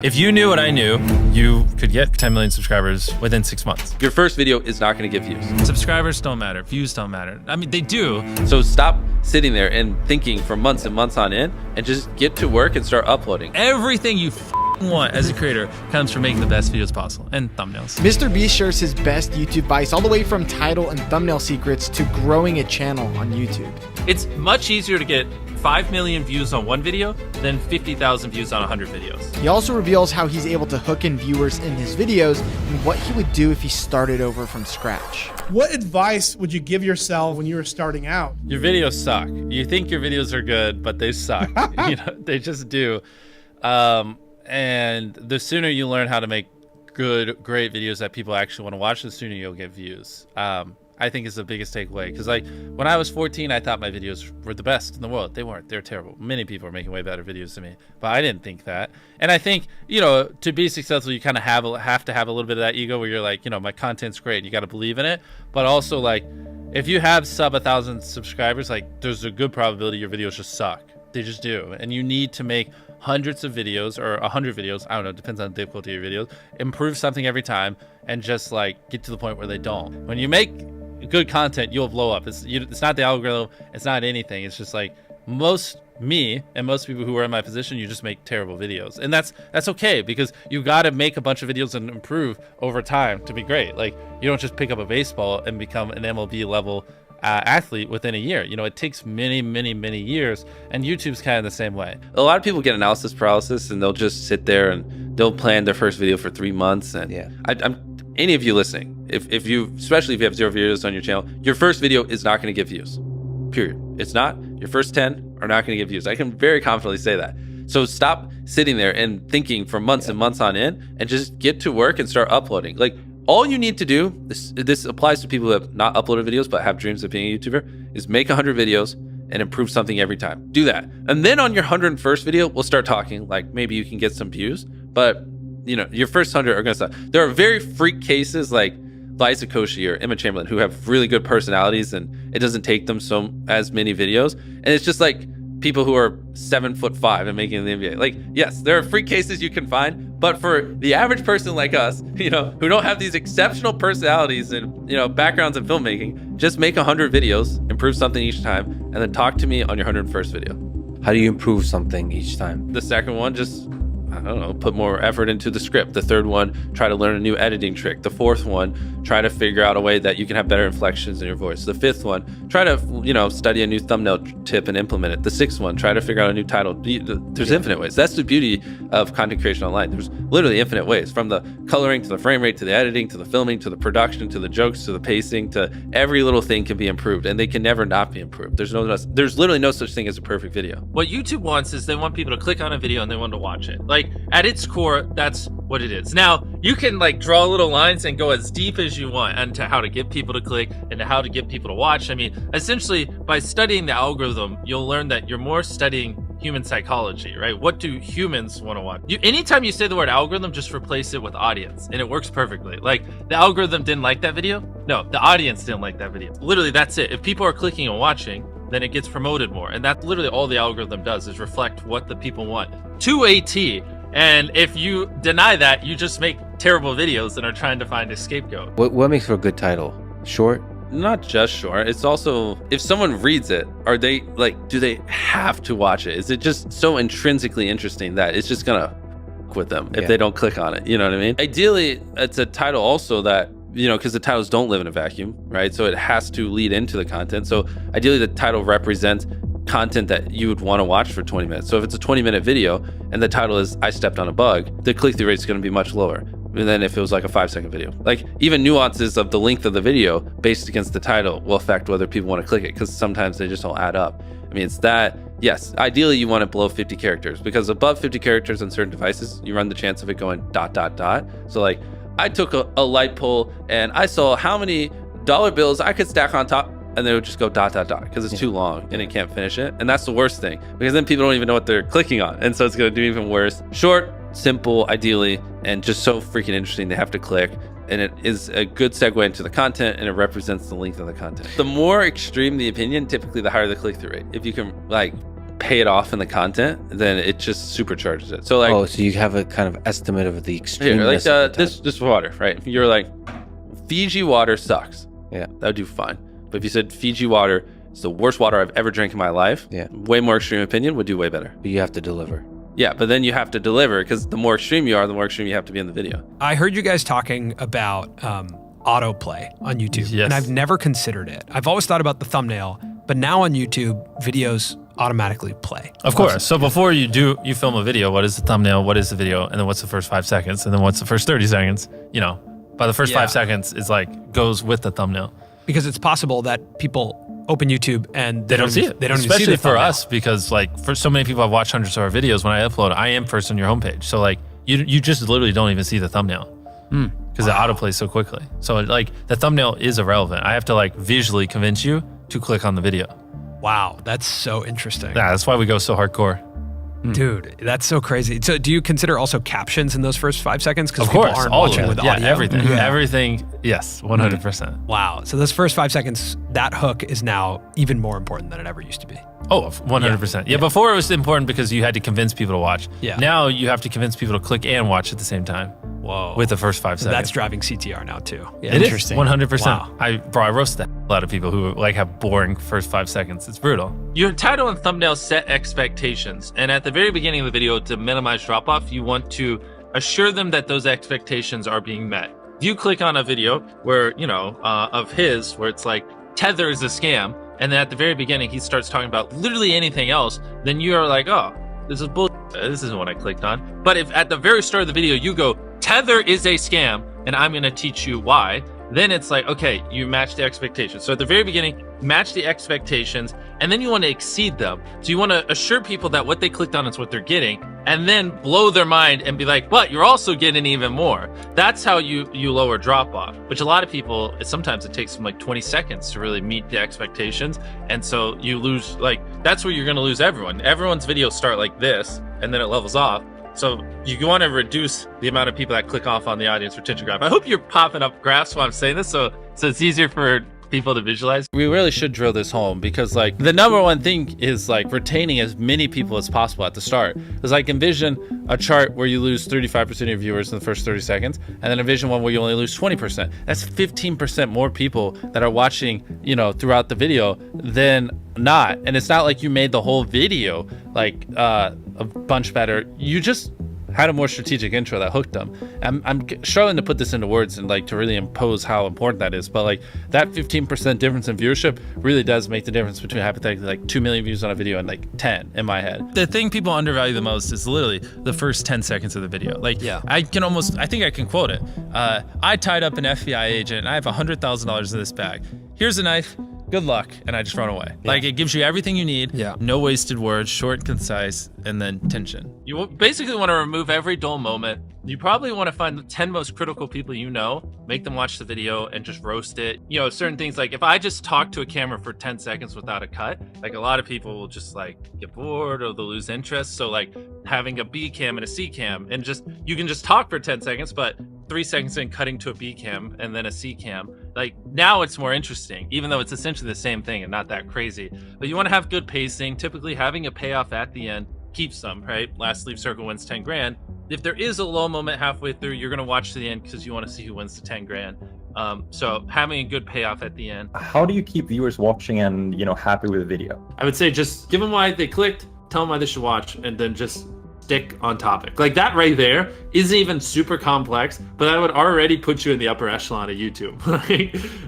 If you knew what I knew, you could get 10 million subscribers within 6 months. Your first video is not going to get views. Subscribers don't matter. Views don't matter. I mean, they do. So stop sitting there and thinking for months and months on end and just get to work and start uploading. Everything you want as a creator comes from making the best videos possible and thumbnails. MrBeast shares his best YouTube advice all the way from title and thumbnail secrets to growing a channel on YouTube. It's much easier to get 5 million views on one video than 50,000 views on 100 videos. He also reveals how he's able to hook in viewers in his videos and what he would do if he started over from scratch. What advice would you give yourself when you were starting out? Your videos suck. You think your videos are good, but they suck. You know, they just do. And the sooner you learn how to make good, great videos that people actually want to watch, the sooner you'll get views. I think is the biggest takeaway. Because like when I was 14, I thought my videos were the best in the world. They weren't. They're terrible. Many people are making way better videos than me, but I didn't think that. And I think, you know, to be successful, you kind of have to have a little bit of that ego where you're like, you know, my content's great. You got to believe in it. But also like, if you have sub 1,000 subscribers, like there's a good probability your videos just suck. They just do. And you need to make hundreds of videos or 100 videos. I don't know. It depends on the difficulty of your videos. Improve something every time and just like get to the point where they don't. When you make good content, you'll blow up. It's not the algorithm. It's not anything. It's just like me and most people who are in my position, you just make terrible videos. And that's okay, because you got to make a bunch of videos and improve over time to be great. Like you don't just pick up a baseball and become an MLB level athlete within a year. You know, it takes many years, and YouTube's kind of the same way. A lot of people get analysis paralysis and they'll just sit there and they'll plan their first video for 3 months. And yeah, any of you listening, especially if you have 0 videos on your channel, your first video is not going to get views, period. It's not. Your first 10 are not going to get views. I can very confidently say that. So stop sitting there and thinking for months and months on end and just get to work and start uploading. Like all you need to do, this applies to people who have not uploaded videos but have dreams of being a YouTuber, is make 100 videos and improve something every time. Do that. And then on your 101st video, we'll start talking like maybe you can get some views, but you know, your first 100 are gonna suck. There are very freak cases like Liza Koshy or Emma Chamberlain who have really good personalities and it doesn't take them as many videos. And it's just like people who are 7'5" and making the NBA. Like, yes, there are freak cases you can find, but for the average person like us, you know, who don't have these exceptional personalities and, you know, backgrounds in filmmaking, just make 100 videos, improve something each time, and then talk to me on your 101st video. How do you improve something each time? The second one, just, I don't know, put more effort into the script. The third one, try to learn a new editing trick. The fourth one, try to figure out a way that you can have better inflections in your voice. The fifth one, try to, you know, study a new thumbnail tip and implement it. The sixth one, try to figure out a new title. There's infinite ways. That's the beauty of content creation online. There's literally infinite ways, from the coloring to the frame rate to the editing to the filming to the production to the jokes to the pacing to every little thing can be improved, and they can never not be improved. There's literally no such thing as a perfect video. What YouTube wants is they want people to click on a video and they want to watch it. Like at its core, that's what it is. Now you can like draw little lines and go as deep as you want into how to get people to click and how to get people to watch. I mean, essentially by studying the algorithm, you'll learn that you're more studying human psychology, right? What do humans want to watch? Anytime you say the word algorithm, just replace it with audience and it works perfectly. Like the algorithm didn't like that video. No, the audience didn't like that video. Literally, that's it. If people are clicking and watching, then it gets promoted more. And that's literally all the algorithm does, is reflect what the people want to a T. And if you deny that, you just make terrible videos and are trying to find a scapegoat. What makes for a good title? Short? Not just short. It's also, if someone reads it, are they like, do they have to watch it? Is it just so intrinsically interesting that it's just gonna with them if they don't click on it? You know what I mean? Ideally, it's a title also that, you know, because the titles don't live in a vacuum, right? So it has to lead into the content. So ideally the title represents content that you would want to watch for 20 minutes. So if it's a 20-minute video and the title is I stepped on a bug, the click-through rate is going to be much lower than if it was like a 5-second video. Like even nuances of the length of the video based against the title will affect whether people want to click it, because sometimes they just don't add up. I mean, it's that, yes, ideally you want it below 50 characters, because above 50 characters on certain devices, you run the chance of it going ... So like I took a light pole and I saw how many dollar bills I could stack on top, and they would just go ... because it's too long and it can't finish it. And that's the worst thing, because then people don't even know what they're clicking on. And so it's going to do even worse. Short, simple, ideally, and just so freaking interesting they have to click. And it is a good segue into the content, and it represents the length of the content. The more extreme the opinion, typically the higher the click-through rate. If you can like pay it off in the content, then it just supercharges it. So like, Oh, so you have a kind of estimate of the extreme. like this water, right? You're like, Fiji water sucks. Yeah. That would do fine. But if you said Fiji water is the worst water I've ever drank in my life, Yeah. way more extreme opinion would do way better. But you have to deliver. Yeah, but then you have to deliver, because the more extreme you are, the more extreme you have to be in the video. I heard you guys talking about autoplay on YouTube, Yes. and I've never considered it. I've always thought about the thumbnail, but now on YouTube, videos automatically play. Of course. So before you film a video, what is the thumbnail? What is the video? And then what's the first 5 seconds? And then what's the first 30 seconds? You know, by the first 5 seconds is like goes with the thumbnail. Because it's possible that people open YouTube and They don't see it. They don't Especially even see the for thumbnail. us, because like for so many people I've watched hundreds of our videos, when I upload, I am first on your homepage. So like you just literally don't even see the thumbnail because it autoplays so quickly. So like the thumbnail is irrelevant. I have to like visually convince you to click on the video. Wow, that's so interesting. Yeah, that's why we go so hardcore. Dude, that's so crazy. So do you consider also captions in those first 5 seconds? Because Of people course, aren't all watching of it. with Yeah, audio. everything. Everything. Yes, 100%. Wow. So those first 5 seconds, that hook is now even more important than it ever used to be. Oh, 100%. Yeah, before it was important because you had to convince people to watch. Yeah. Now you have to convince people to click and watch at the same time Whoa. with the first 5 So seconds. that's driving CTR now too. Yeah. It is, Interesting. 100%. Wow. I roast a lot of people who like have boring first 5 seconds. It's brutal. Your title and thumbnail set expectations, and at the very beginning of the video, to minimize drop-off, you want to assure them that those expectations are being met. If you click on a video where, of his, where it's like, Tether is a scam, and then at the very beginning, he starts talking about literally anything else, then you are like, oh, this is bull. This isn't what I clicked on. But if at the very start of the video, you go, Tether is a scam, and I'm going to teach you why, then it's like, okay, you match the expectations. So at the very beginning, match the expectations, and then you want to exceed them. So you want to assure people that what they clicked on is what they're getting, and then blow their mind and be like, but you're also getting even more. That's how you lower drop off, which a lot of people, sometimes it takes them like 20 seconds to really meet the expectations. And so you lose, like, that's where you're going to lose everyone. Everyone's videos start like this, and then it levels off. So you want to reduce the amount of people that click off on the audience retention graph. I hope you're popping up graphs while I'm saying this, so it's easier for people to visualize. We really should drill this home because like the number one thing is like retaining as many people as possible at the start. Because like envision a chart where you lose 35% of your viewers in the first 30 seconds, and then envision one where you only lose 20%. That's 15% more people that are watching, throughout the video than not. And it's not like you made the whole video like a bunch better. You just had a more strategic intro that hooked them. I'm struggling to put this into words and like to really impose how important that is, but like that 15% difference in viewership really does make the difference between hypothetically like 2 million views on a video and like 10 in my head. The thing people undervalue the most is literally the first 10 seconds of the video. Like, Yeah. I think I can quote it. I tied up an FBI agent and I have $100,000 in this bag. Here's a knife. Good luck, and I just run away. Like, it gives you everything you need. Yeah. No wasted words, short and concise, and then tension. You basically want to remove every dull moment. You probably want to find the 10 most critical people you know, make them watch the video and just roast it. Certain things like if I just talk to a camera for 10 seconds without a cut, like a lot of people will just like get bored or they'll lose interest. So like having a B cam and a C cam and you can just talk for 10 seconds, but 3 seconds in cutting to a B cam and then a C cam. Like now it's more interesting, even though it's essentially the same thing and not that crazy. But you want to have good pacing. Typically having a payoff at the end keeps them, right? Last sleeve circle wins 10 grand. If there is a low moment halfway through, you're going to watch to the end because you want to see who wins the 10 grand. So having a good payoff at the end. How do you keep viewers watching and, happy with the video? I would say just give them why they clicked, tell them why they should watch, and then just stick on topic. Like that right there isn't even super complex, but that would already put you in the upper echelon of YouTube.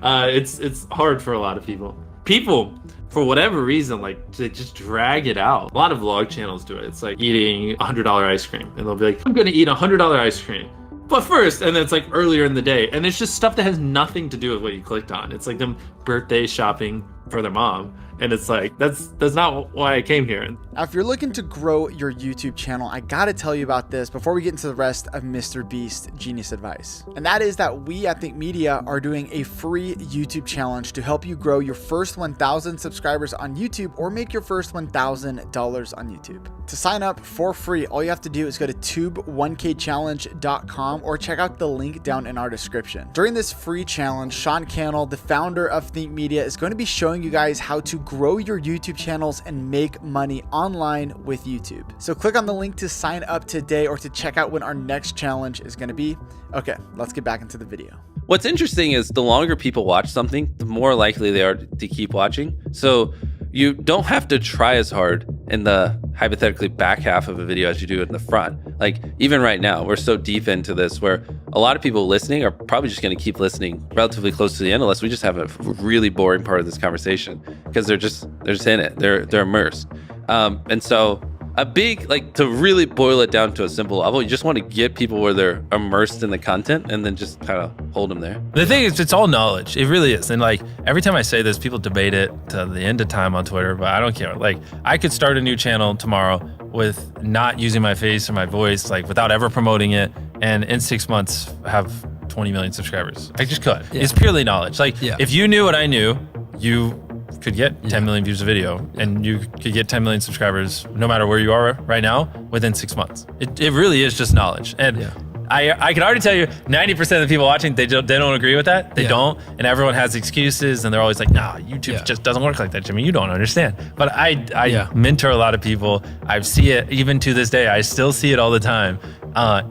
It's hard for a lot of people. People, for whatever reason, like they just drag it out. A lot of vlog channels do it. It's like eating $100 ice cream, and they'll be like, I'm gonna eat $100 ice cream. But first, and then it's like earlier in the day, and it's just stuff that has nothing to do with what you clicked on. It's like them birthday shopping for their mom. And it's like, that's not why I came here. Now, if you're looking to grow your YouTube channel, I gotta tell you about this before we get into the rest of MrBeast Genius Advice. And that is that we at Think Media are doing a free YouTube challenge to help you grow your first 1,000 subscribers on YouTube or make your first $1,000 on YouTube. To sign up for free, all you have to do is go to tube1kchallenge.com or check out the link down in our description. During this free challenge, Sean Cannell, the founder of Think Media, is going to be showing you guys how to grow your YouTube channels and make money online with YouTube. So click on the link to sign up today or to check out when our next challenge is going to be. Okay, let's get back into the video. What's interesting is the longer people watch something, the more likely they are to keep watching. So you don't have to try as hard in the hypothetically back half of a video as you do in the front. Like even right now, we're so deep into this where a lot of people listening are probably just going to keep listening relatively close to the end unless we just have a really boring part of this conversation because they're just in it. They're immersed. And so a big, like, to really boil it down to a simple level, you just want to get people where they're immersed in the content and then just kind of hold them there. The thing is, it's all knowledge. It really is. And like every time I say this, people debate it to the end of time on Twitter, but I don't care. Like I could start a new channel tomorrow with not using my face or my voice, like without ever promoting it. And in 6 months have 20 million subscribers. I just could. Yeah. It's purely knowledge. Like if you knew what I knew, you could get 10 million views a video and you could get 10 million subscribers no matter where you are right now within 6 months. It really is just knowledge. And I can already tell you 90% of the people watching, they don't agree with that. They don't. And everyone has excuses and they're always like, nah, YouTube just doesn't work like that, Jimmy. You don't understand. But I mentor a lot of people. I see it even to this day. I still see it all the time.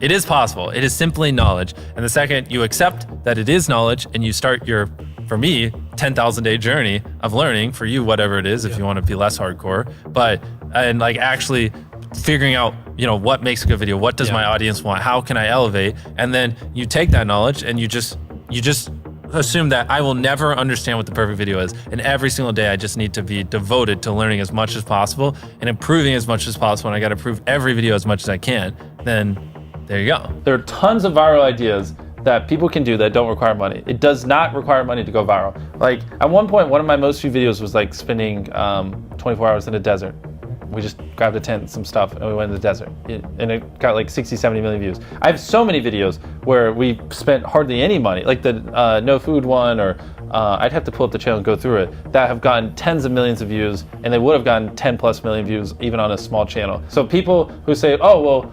It is possible. It is simply knowledge. And the second you accept that it is knowledge and you start your, for me, 10,000 day journey of learning, for you, whatever it is, if you want to be less hardcore, and like actually figuring out, you know, what makes a good video, what does my audience want, how can I elevate, and then you take that knowledge and you just assume that I will never understand what the perfect video is, and every single day I just need to be devoted to learning as much as possible and improving as much as possible, and I got to improve every video as much as I can. Then there you go. There are tons of viral ideas that people can do that don't require money. It does not require money to go viral. Like at one point, one of my most viewed videos was like spending 24 hours in a desert. We just grabbed a tent, some stuff, and we went in the desert. And it got like 60, 70 million views. I have so many videos where we spent hardly any money, like the no food one, or I'd have to pull up the channel and go through it, that have gotten tens of millions of views, and they would have gotten 10 plus million views even on a small channel. So people who say, oh, well,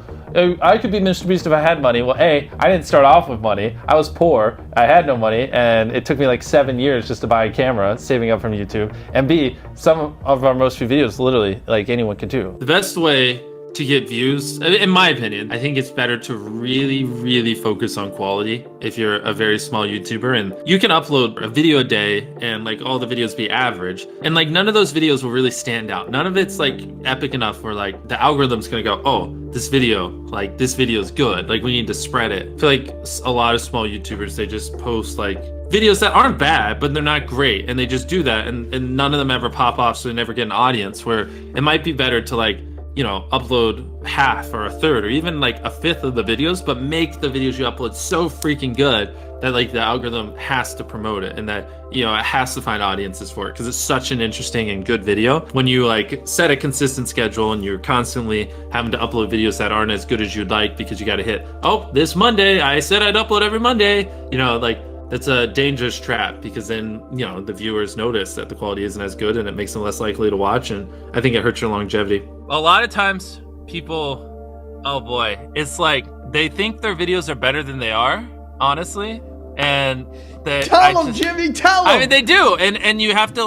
I could be MrBeast if I had money. Well, A, I didn't start off with money. I was poor. I had no money, and it took me like 7 years just to buy a camera, saving up from YouTube. And B, some of our most viewed videos, literally, like anyone can do. The best way to get views, in my opinion, I think it's better to really focus on quality if you're a very small YouTuber, and you can upload a video a day and like all the videos be average, and like none of those videos will really stand out. None of it's like epic enough where like the algorithm's gonna go, oh, this video is good, like we need to spread it. I feel like a lot of small YouTubers, they just post like videos that aren't bad, but they're not great, and they just do that, and none of them ever pop off, so they never get an audience. Where it might be better to like, you know, upload half or a third or even like a fifth of the videos, but make the videos you upload so freaking good that like the algorithm has to promote it, and that, you know, it has to find audiences for it because it's such an interesting and good video. When you like set a consistent schedule and you're constantly having to upload videos that aren't as good as you'd like because you got to hit, oh, this Monday, I said I'd upload every Monday, you know, like that's a dangerous trap, because then, you know, the viewers notice that the quality isn't as good and it makes them less likely to watch, and I think it hurts your longevity. A lot of times people, oh boy, it's like they think their videos are better than they are, honestly, and tell them, Jimmy, tell them. I mean, they do, and you have to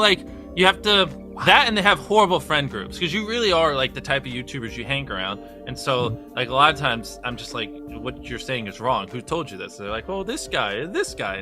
that, and they have horrible friend groups, because you really are like the type of YouTubers you hang around. And so like a lot of times I'm just like, what you're saying is wrong. Who told you this? They're like, oh, this guy. And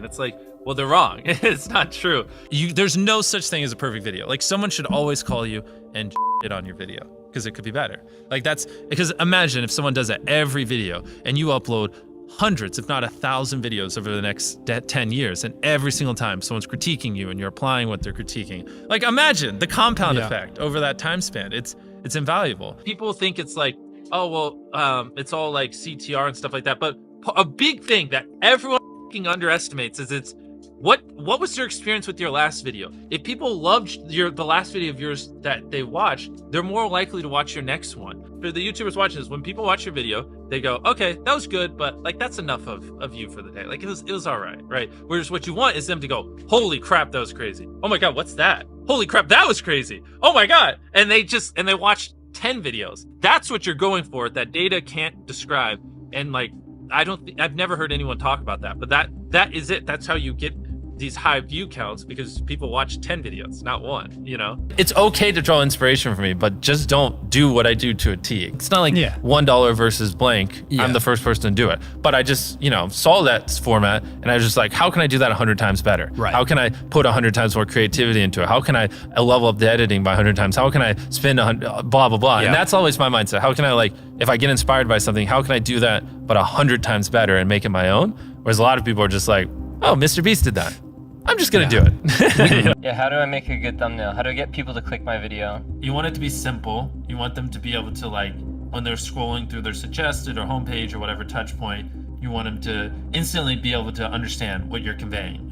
it's like, well, they're wrong. It's not true. There's no such thing as a perfect video. Like someone should always call you and it on your video, because it could be better. Like that's because imagine if someone does that every video and you upload hundreds, if not 1,000 videos over the next 10 years, and every single time someone's critiquing you and you're applying what they're critiquing. Like imagine the compound effect over that time span. It's invaluable. People think it's like, oh, well, it's all like CTR and stuff like that. But a big thing that everyone underestimates is it's what was your experience with your last video? If people loved the last video of yours that they watched, they're more likely to watch your next one. For the YouTubers watching this, when people watch your video, they go, okay, that was good, but like that's enough of you for the day. Like it was all right, right? Whereas what you want is them to go, holy crap, that was crazy. Oh my God, what's that? Holy crap, that was crazy. Oh my God. And they watch 10 videos. That's what you're going for, that data can't describe. And like, I've never heard anyone talk about that, but that is it. That's how you get these high view counts because people watch 10 videos, not one, you know? It's okay to draw inspiration from me, but just don't do what I do to a T. It's not like $1 versus blank. I'm the first person to do it. But I just, you know, saw that format and I was just like, how can I do that 100 times better? Right. How can I put 100 times more creativity into it? How can I level up the editing by 100 times? How can I spend 100, blah, blah, blah. And that's always my mindset. How can I, like, if I get inspired by something, how can I do that but 100 times better and make it my own? Whereas a lot of people are just like, oh, MrBeast did that. I'm just gonna do it. Yeah, how do I make a good thumbnail? How do I get people to click my video? You want it to be simple. You want them to be able to, like, when they're scrolling through their suggested or homepage or whatever touch point, you want them to instantly be able to understand what you're conveying.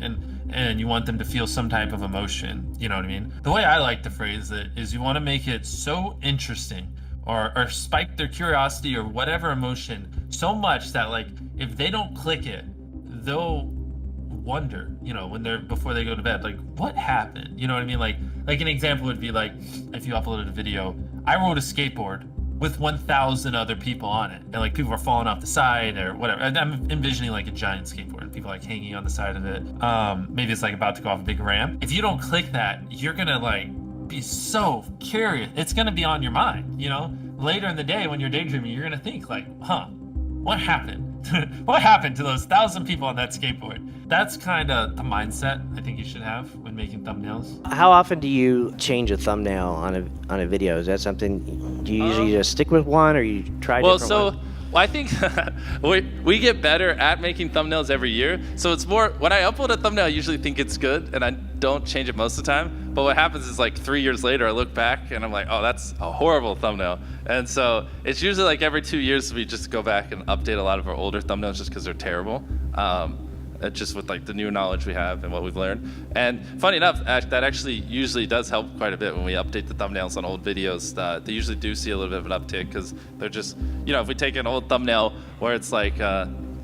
And you want them to feel some type of emotion, you know what I mean? The way I like to phrase it is you want to make it so interesting or spike their curiosity or whatever emotion so much that, like, if they don't click it, they'll wonder, you know, when they're before they go to bed, like, what happened? You know what I mean? Like an example would be like, if you uploaded a video, I rode a skateboard with 1,000 other people on it, and like people are falling off the side or whatever. And I'm envisioning like a giant skateboard, people like hanging on the side of it. Maybe it's like about to go off a big ramp. If you don't click that, you're gonna like be so curious. It's gonna be on your mind, you know? Later in the day when you're daydreaming, you're gonna think like, huh, what happened? What happened to those 1,000 people on that skateboard? That's kind of the mindset I think you should have when making thumbnails. How often do you change a thumbnail on a video? Is that something, do you usually just stick with one or you try different ones? Well, I think we get better at making thumbnails every year. So it's more, when I upload a thumbnail, I usually think it's good and I don't change it most of the time. But what happens is like 3 years later, I look back and I'm like, oh, that's a horrible thumbnail. And so it's usually like every 2 years we just go back and update a lot of our older thumbnails just because they're terrible. Just with like the new knowledge we have and what we've learned. And funny enough, that actually usually does help quite a bit when we update the thumbnails on old videos. They usually do see a little bit of an uptick because they're just, you know, if we take an old thumbnail where it's like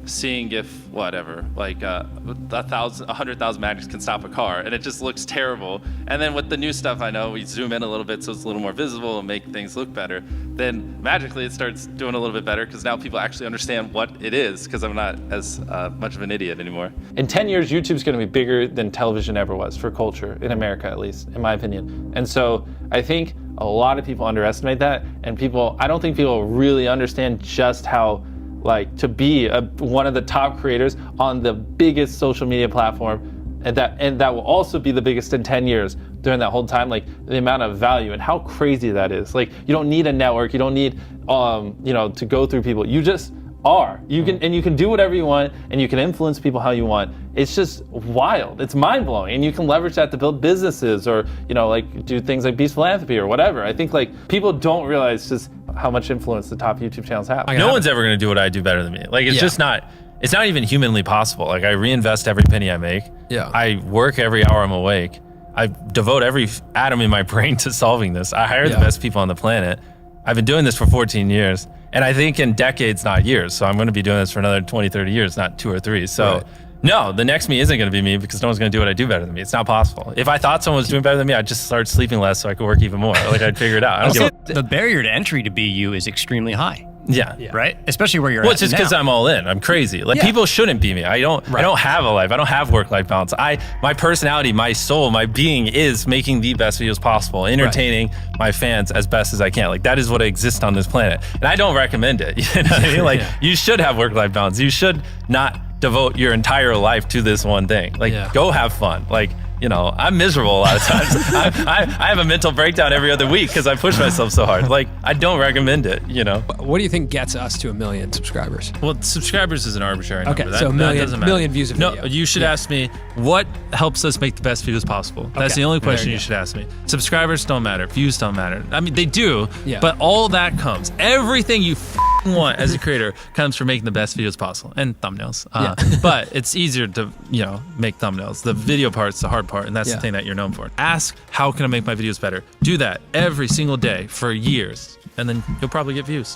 seeing if whatever, like 100,000 magnets can stop a car, and it just looks terrible. And then with the new stuff, I know we zoom in a little bit so it's a little more visible and make things look better. Then magically it starts doing a little bit better because now people actually understand what it is because I'm not as much of an idiot anymore. In 10 years, YouTube's going to be bigger than television ever was for culture, in America at least, in my opinion. And so I think a lot of people underestimate that, and I don't think people really understand just how, like, to be one of the top creators on the biggest social media platform, and that will also be the biggest in 10 years during that whole time, like the amount of value and how crazy that is. Like, you don't need a network, you don't need you know, to go through people. You just are. You can do whatever you want, and you can influence people how you want. It's just wild. It's mind-blowing, and you can leverage that to build businesses or, you know, like do things like Beast Philanthropy or whatever. I think like people don't realize just how much influence the top YouTube channels have. No one's ever gonna do what I do better than me. Like, it's just not. It's not even humanly possible. Like, I reinvest every penny I make. Yeah. I work every hour I'm awake. I devote every atom in my brain to solving this. I hire the best people on the planet. I've been doing this for 14 years. And I think in decades, not years. So I'm going to be doing this for another 20, 30 years, not 2 or 3. So no, the next me isn't going to be me because no one's going to do what I do better than me. It's not possible. If I thought someone was doing better than me, I'd just start sleeping less so I could work even more. Like, I'd figure it out. I don't The barrier to entry to be you is extremely high. Yeah. Right? Especially where you're well, at it's just because I'm all in. I'm crazy. Like, people shouldn't be me. I don't have a life. I don't have work-life balance. My personality, my soul, my being is making the best videos possible, entertaining my fans as best as I can. Like, that is what exists on this planet. And I don't recommend it. You know what I mean? Like, you should have work-life balance. You should not devote your entire life to this one thing. Like, go have fun. Like, you know, I'm miserable a lot of times. I have a mental breakdown every other week because I push myself so hard. Like, I don't recommend it, you know. What do you think gets us to 1 million subscribers? Well, subscribers is an arbitrary number. Okay, so that doesn't matter. Million views a video. No, you should ask me, what helps us make the best videos possible? That's the only question you should ask me. Subscribers don't matter. Views don't matter. I mean, they do, but all that comes. Everything you want as a creator comes from making the best videos possible and thumbnails. But it's easier to, you know, make thumbnails. The video part's the hard part, and that's the thing that you're known for. Ask, how can I make my videos better? Do that every single day for years, and then you'll probably get views.